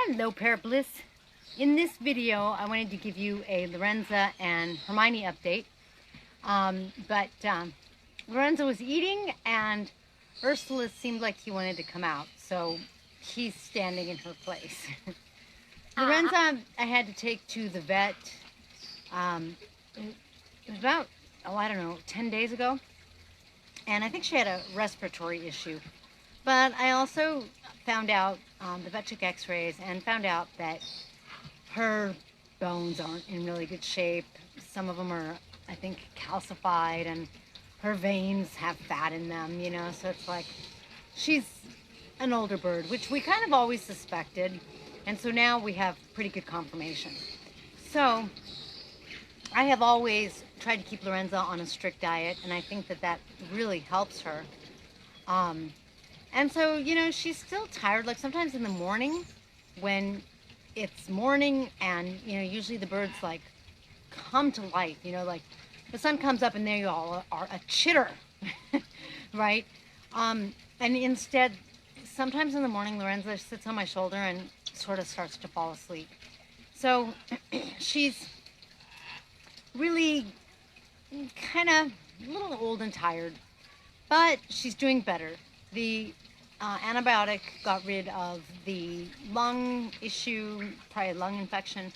Hello, Parrot Bliss. In this video, I wanted to give you a Lorenza and Hermione update. Lorenza was eating, and Ursula seemed like he wanted to come out, so he's standing in her place. Lorenza, I had to take to the vet. It was about, I don't know, 10 days ago, and I think she had a respiratory issue. But I also found out, the vet took x-rays and found out that her bones aren't in really good shape. Some of them are, I think, calcified, and her veins have fat in them, you know, so it's like she's an older bird, which we kind of always suspected, and so now we have pretty good confirmation. So I have always tried to keep Lorenza on a strict diet, and I think that that really helps her. And so, you know, she's still tired. Like sometimes in the morning when it's morning and, you know, usually the birds like come to life, you know, like the sun comes up and there you all are a chitter, right? And instead, sometimes in the morning, Lorenza sits on my shoulder and sort of starts to fall asleep. So she's really kind of a little old and tired, but she's doing better. The antibiotic got rid of the lung issue, probably a lung infection,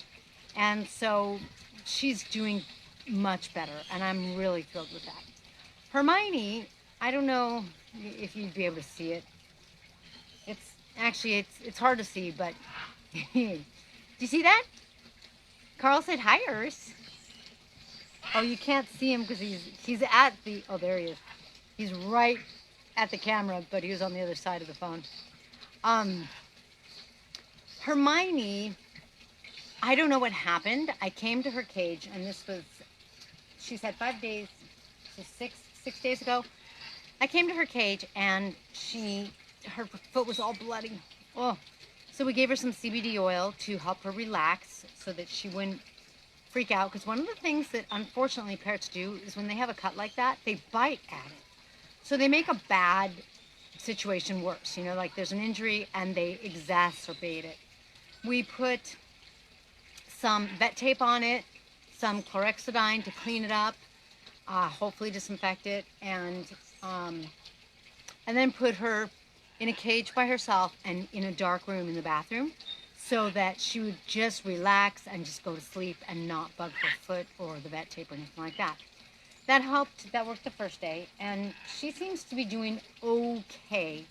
and so she's doing much better, and I'm really thrilled with that. Hermione, I don't know if you'd be able to see it. It's actually, it's hard to see, but do you see that? Carl said hi, Urs. Oh, you can't see him because he's at the, oh, there he is. He's right at the camera, but he was on the other side of the phone. Hermione, I don't know what happened. I came to her cage, and this was, she's had 5 days, so six days ago. I came to her cage, and her foot was all bloody. Oh, so we gave her some CBD oil to help her relax so that she wouldn't freak out. Because one of the things that unfortunately parrots do is when they have a cut like that, they bite at it. So they make a bad situation worse, you know, like there's an injury and they exacerbate it. We put some vet tape on it, some chlorhexidine to clean it up, hopefully disinfect it, and then put her in a cage by herself and in a dark room in the bathroom so that she would just relax and just go to sleep and not bug her foot or the vet tape or anything like that. That helped. That worked the first day, and she seems to be doing okay.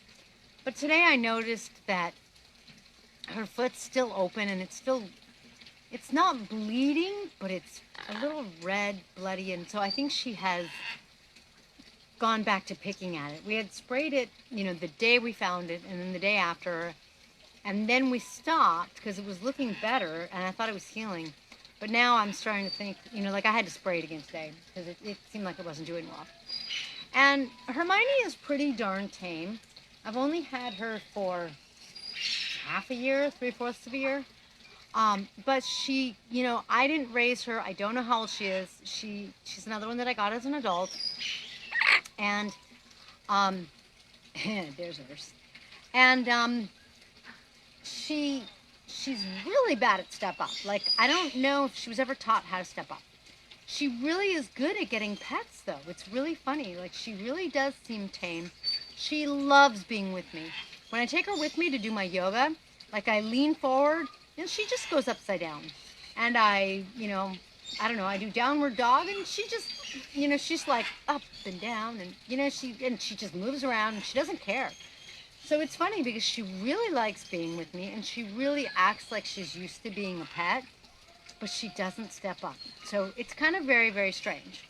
But today I noticed that her foot's still open, and it's not bleeding, but it's a little red, bloody, and so I think she has gone back to picking at it. We had sprayed it, you know, the day we found it, and then the day after, and then we stopped because it was looking better, and I thought it was healing. But now I'm starting to think, you know, like I had to spray it again today because it seemed like it wasn't doing well. And Hermione is pretty darn tame. I've only had her for half a year, 3/4 of a year. But she, you know, I didn't raise her. I don't know how old she is. She's another one that I got as an adult. And, there's hers. And, she's really bad at step up. Like, I don't know if she was ever taught how to step up. She really is good at getting pets, though. It's really funny. Like, she really does seem tame. She loves being with me. When I take her with me to do my yoga, like, I lean forward, and she just goes upside down. And I, you know, I don't know, I do downward dog, and she just, you know, she's like up and down, and, you know, she just moves around, and she doesn't care. So it's funny because she really likes being with me, and she really acts like she's used to being a pet, but she doesn't step up. So it's kind of very, very strange.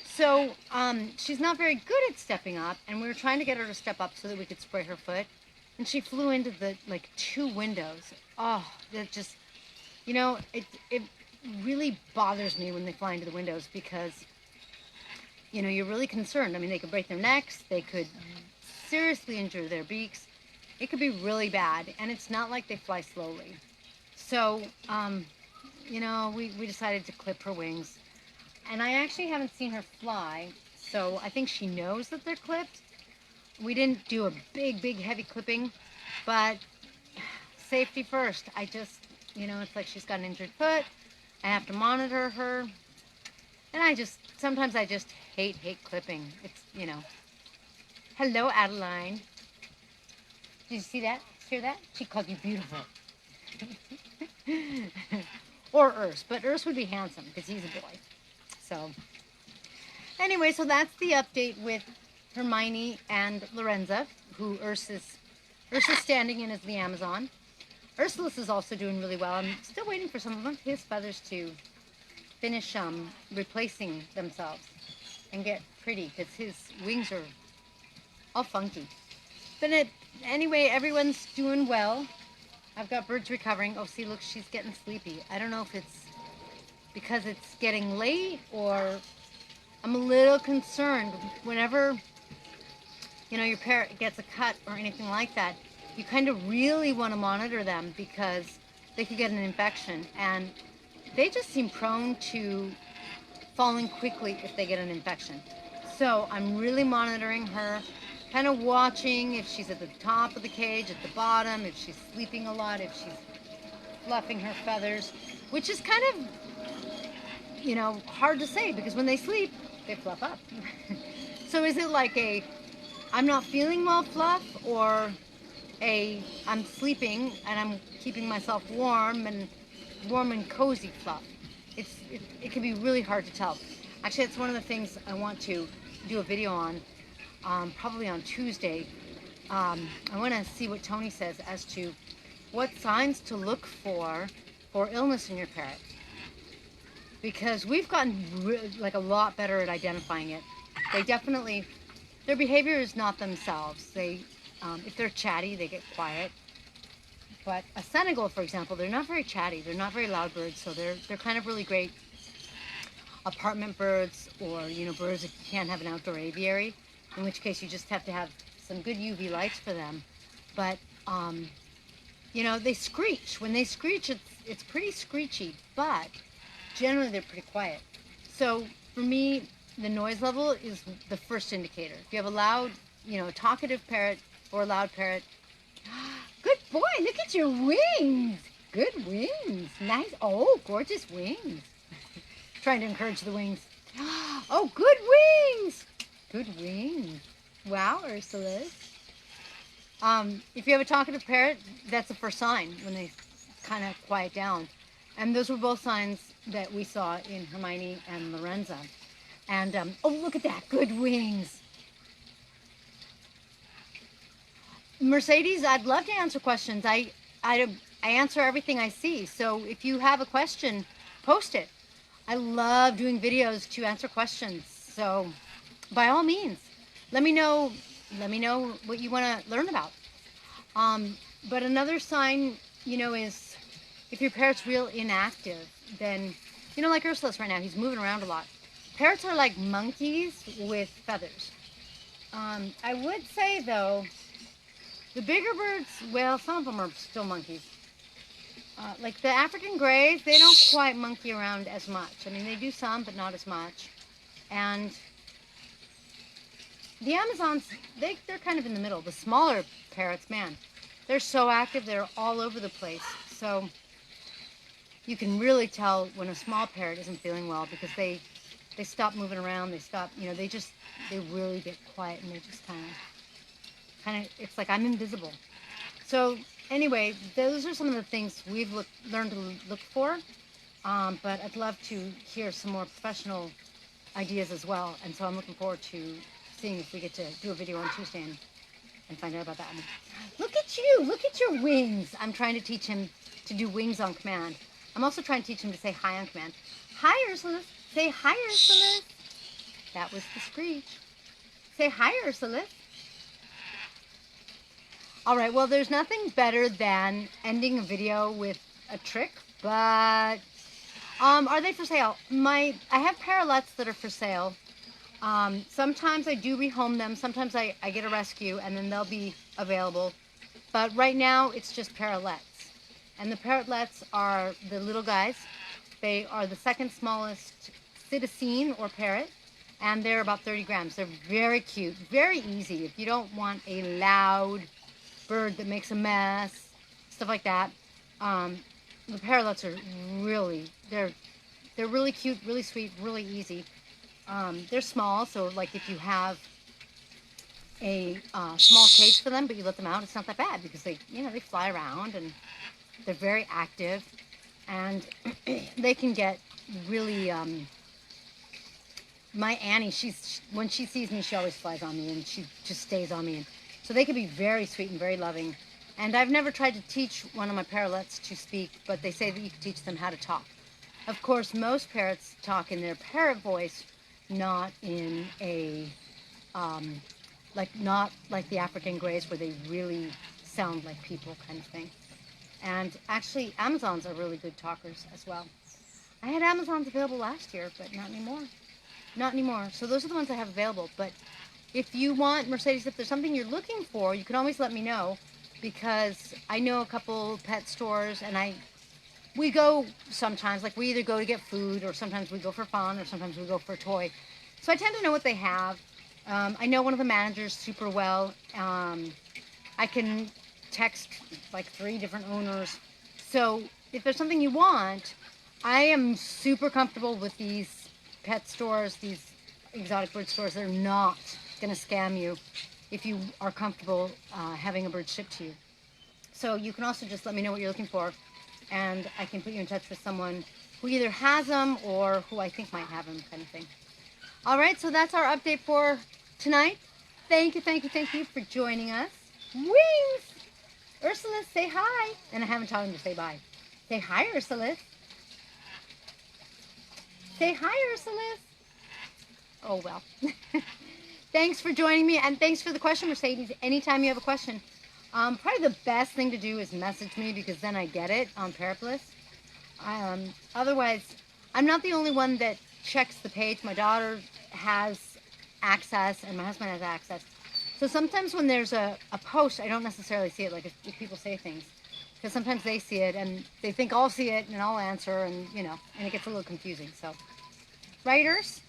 So she's not very good at stepping up, and we were trying to get her to step up so that we could spray her foot, and she flew into the, like, 2 windows. Oh, that just, you know, it really bothers me when they fly into the windows because, you know, you're really concerned. I mean, they could break their necks, they could seriously injure their beaks. It could be really bad, and it's not like they fly slowly. So, you know, we decided to clip her wings, and I actually haven't seen her fly, so I think she knows that they're clipped. We didn't do a big, heavy clipping, but safety first. I just, it's like she's got an injured foot. I have to monitor her. And sometimes I just hate clipping. It's, Hello, Adeline. Did you see that? Hear that? She called you beautiful. Or Urs, but Urs would be handsome because he's a boy. So, anyway, so that's the update with Hermione and Lorenza, who Urs is standing in as the Amazon. Ursulus is also doing really well. I'm still waiting for some of his feathers to finish replacing themselves and get pretty because his wings are all funky. But anyway, everyone's doing well. I've got birds recovering. Oh, see, look, she's getting sleepy. I don't know if it's because it's getting late or I'm a little concerned. Whenever, your parrot gets a cut or anything like that, you kind of really want to monitor them because they could get an infection. And they just seem prone to falling quickly if they get an infection. So I'm really monitoring her, kind of watching if she's at the top of the cage, at the bottom, if she's sleeping a lot, if she's fluffing her feathers, which is kind of, hard to say because when they sleep, they fluff up. So is it like I'm not feeling well fluff or I'm sleeping and I'm keeping myself warm and cozy fluff? It can be really hard to tell. Actually, it's one of the things I want to do a video on, probably on Tuesday. I want to see what Tony says as to what signs to look for illness in your parrot. Because we've gotten a lot better at identifying it. Their behavior is not themselves. If they're chatty, they get quiet. But a Senegal, for example, they're not very chatty. They're not very loud birds, so they're kind of really great apartment birds or, birds that you can't have an outdoor aviary, in which case you just have to have some good UV lights for them. But, they screech. When they screech, it's pretty screechy, but generally they're pretty quiet. So for me, the noise level is the first indicator. If you have a loud, a talkative parrot or a loud parrot, good boy, look at your wings. Good wings. Nice. Oh, gorgeous wings. Trying to encourage the wings. Oh, good wings. Good wings. Wow, Ursula. If you have a talkative parrot, that's the first sign when they kind of quiet down. And those were both signs that we saw in Hermione and Lorenza. And, oh, look at that. Good wings. Mercedes, I'd love to answer questions. I answer everything I see. So if you have a question, post it. I love doing videos to answer questions. So by all means, let me know what you want to learn about. But another sign, is if your parrot's real inactive, then, like Ursula's right now, he's moving around a lot. Parrots are like monkeys with feathers. I would say, though, the bigger birds, well, some of them are still monkeys. Like the African greys, they don't quite monkey around as much. I mean, they do some, but not as much. And the Amazons, they're kind of in the middle. The smaller parrots, man, they're so active. They're all over the place. So you can really tell when a small parrot isn't feeling well because they stop moving around. They stop, they really get quiet and they just kind of, it's like I'm invisible. So anyway, those are some of the things we've learned to look for. But I'd love to hear some more professional ideas as well. And so I'm looking forward to seeing if we get to do a video on Tuesday and find out about that. Look at you. Look at your wings. I'm trying to teach him to do wings on command. I'm also trying to teach him to say hi on command. Hi, Ursula. Say hi, Ursula. That was the screech. Say hi, Ursula. All right, well, there's nothing better than ending a video with a trick, but are they for sale? I have parrots that are for sale. Sometimes I do rehome them. Sometimes I get a rescue, and then they'll be available. But right now, it's just parrots. And the parrots are the little guys. They are the second smallest citizen or parrot, and they're about 30 grams. They're very cute, very easy. If you don't want a loud bird that makes a mess, stuff like that. The parrots are really, they're really cute, really sweet, really easy. They're small, so like if you have a small cage for them, but you let them out, it's not that bad because they, they fly around and they're very active, and they can get really. My Annie, when she sees me, she always flies on me, and she just stays on me, and so they can be very sweet and very loving. And I've never tried to teach one of my parrots to speak, but they say that you can teach them how to talk. Of course, most parrots talk in their parrot voice, not in a not like the African greys where they really sound like people kind of thing. And actually, Amazons are really good talkers as well. I had Amazons available last year, but not anymore. Not anymore. So those are the ones I have available. But if you want, Mercedes, if there's something you're looking for, you can always let me know, because I know a couple pet stores, and we go sometimes, like we either go to get food, or sometimes we go for fun, or sometimes we go for a toy. So I tend to know what they have. I know one of the managers super well. I can text like 3 different owners. So if there's something you want, I am super comfortable with these pet stores, these exotic bird stores. They're not going to scam you if you are comfortable having a bird shipped to you. So you can also just let me know what you're looking for, and I can put you in touch with someone who either has them or who I think might have them, kind of thing. All right, so that's our update for tonight. Thank you for joining us. Wings! Ursula, say hi. And I haven't taught him to say bye. Say hi, Ursula. Say hi, Ursula. Oh, well. Thanks for joining me, and thanks for the question, Mercedes. Anytime you have a question, probably the best thing to do is message me, because then I get it on Parrot. Otherwise, I'm not the only one that checks the page. My daughter has access, and my husband has access. So sometimes when there's a post, I don't necessarily see it, like if people say things. Because sometimes they see it, and they think I'll see it, and I'll answer, and, and it gets a little confusing. So, writers?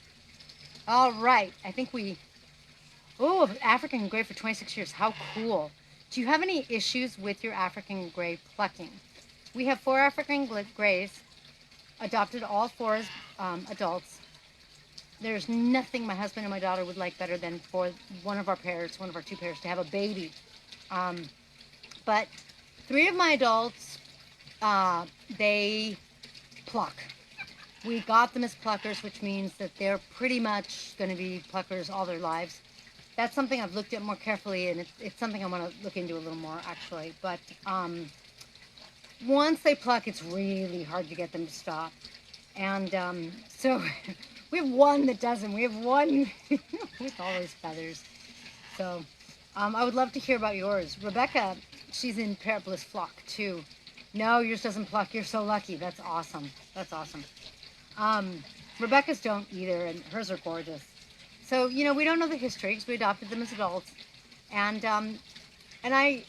All right. I think oh, African gray for 26 years. How cool. Do you have any issues with your African gray plucking? We have 4 African grays, adopted all 4 as adults. There's nothing my husband and my daughter would like better than for one of our 2 pairs, to have a baby. But 3 of my adults, they pluck. We got them as pluckers, which means that they're pretty much going to be pluckers all their lives. That's something I've looked at more carefully, and it's something I want to look into a little more, actually. But once they pluck, it's really hard to get them to stop. And so we have one that doesn't. We have one with all his feathers. So I would love to hear about yours. Rebecca, she's in Parrot Bliss flock too. No, yours doesn't pluck. You're so lucky. That's awesome. That's awesome. Rebecca's don't either, and hers are gorgeous. So, we don't know the history because we adopted them as adults. And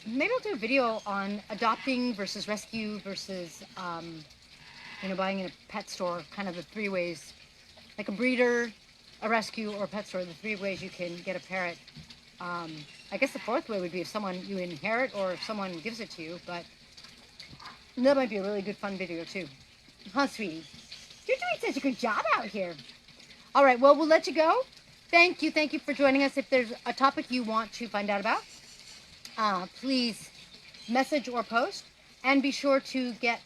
maybe I'll do a video on adopting versus rescue versus, buying in a pet store, kind of the 3 ways, like a breeder, a rescue, or a pet store, the 3 ways you can get a parrot. I guess the 4th way would be if you inherit or if someone gives it to you, but that might be a really good fun video too. Huh, sweetie? You're doing such a good job out here. All right, well, we'll let you go. Thank you for joining us. If there's a topic you want to find out about, please message or post, and be sure to get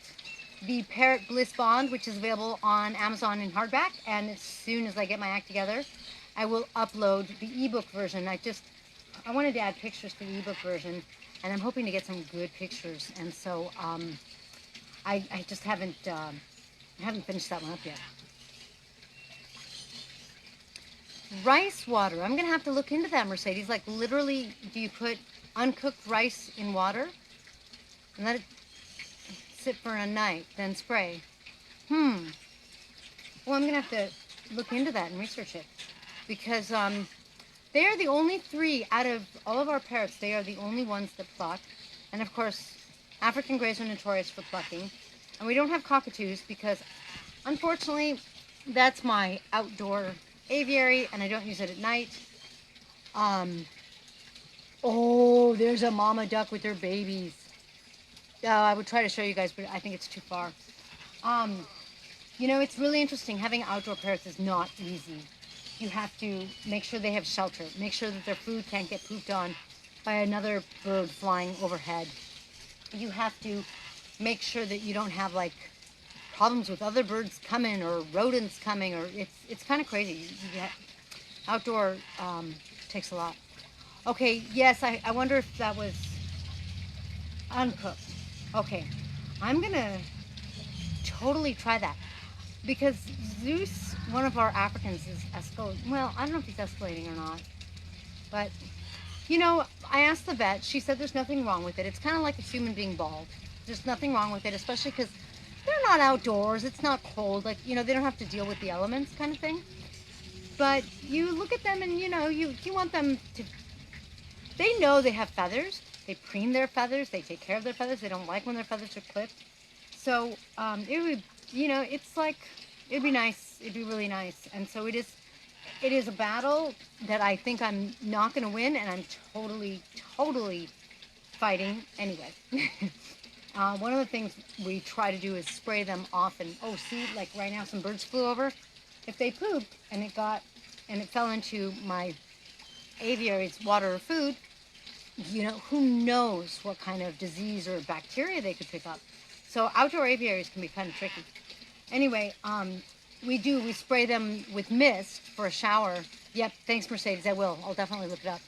the Parrot Bliss Bond, which is available on Amazon in hardback, and as soon as I get my act together, I will upload the ebook version. I wanted to add pictures to the ebook version, and I'm hoping to get some good pictures, and so I just haven't finished that one up yet. Rice water. I'm going to have to look into that, Mercedes. Like, literally, do you put uncooked rice in water and let it sit for a night, then spray? Well, I'm going to have to look into that and research it, because they are the only 3 out of all of our parrots. They are the only ones that pluck. And, of course, African greys are notorious for plucking. And we don't have cockatoos because, unfortunately, that's my outdoor aviary, and I don't use it at night. Oh, there's a mama duck with her babies. I would try to show you guys, but I think it's too far. You know, it's really interesting. Having outdoor parrots is not easy. You have to make sure they have shelter, make sure that their food can't get pooped on by another bird flying overhead. You have to make sure that you don't have like problems with other birds coming or rodents coming, or it's kind of crazy. Outdoor takes a lot. Okay, yes, I wonder if that was uncooked. Okay, I'm gonna totally try that because Zeus, one of our Africans, is escalating. Well, I don't know if he's escalating or not, but you know, I asked the vet. She said there's nothing wrong with it. It's kind of like a human being bald. There's nothing wrong with it, especially because they're not outdoors. It's not cold. Like, you know, they don't have to deal with the elements kind of thing. But you look at them and, you know, you want them to, they know they have feathers. They preen their feathers. They take care of their feathers. They don't like when their feathers are clipped. So it would, you know, it's like, it'd be nice. It'd be really nice. And so it is a battle that I think I'm not going to win, and I'm totally fighting anyway. One of the things we try to do is spray them often. Oh, see, like right now some birds flew over. If they pooped and it fell into my aviary's water or food, you know, who knows what kind of disease or bacteria they could pick up. So outdoor aviaries can be kind of tricky. Anyway, we spray them with mist for a shower. Yep, thanks Mercedes, I will. I'll definitely look it up.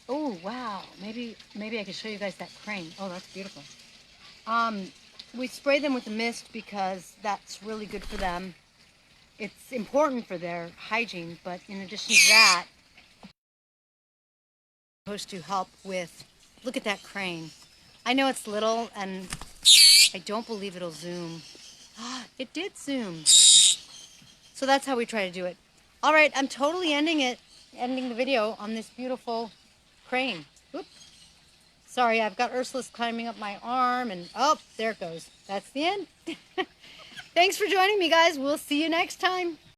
Oh wow, maybe I could show you guys that crane. Oh, that's beautiful. We spray them with the mist because that's really good for them. It's important for their hygiene, but in addition to that, it's supposed to help with, look at that crane. I know it's little and I don't believe it'll zoom. It did zoom. So that's how we try to do it. All right, I'm totally ending the video on this beautiful crane. Oop. Sorry, I've got Ursula's climbing up my arm and oh, there it goes. That's the end. Thanks for joining me, guys. We'll see you next time.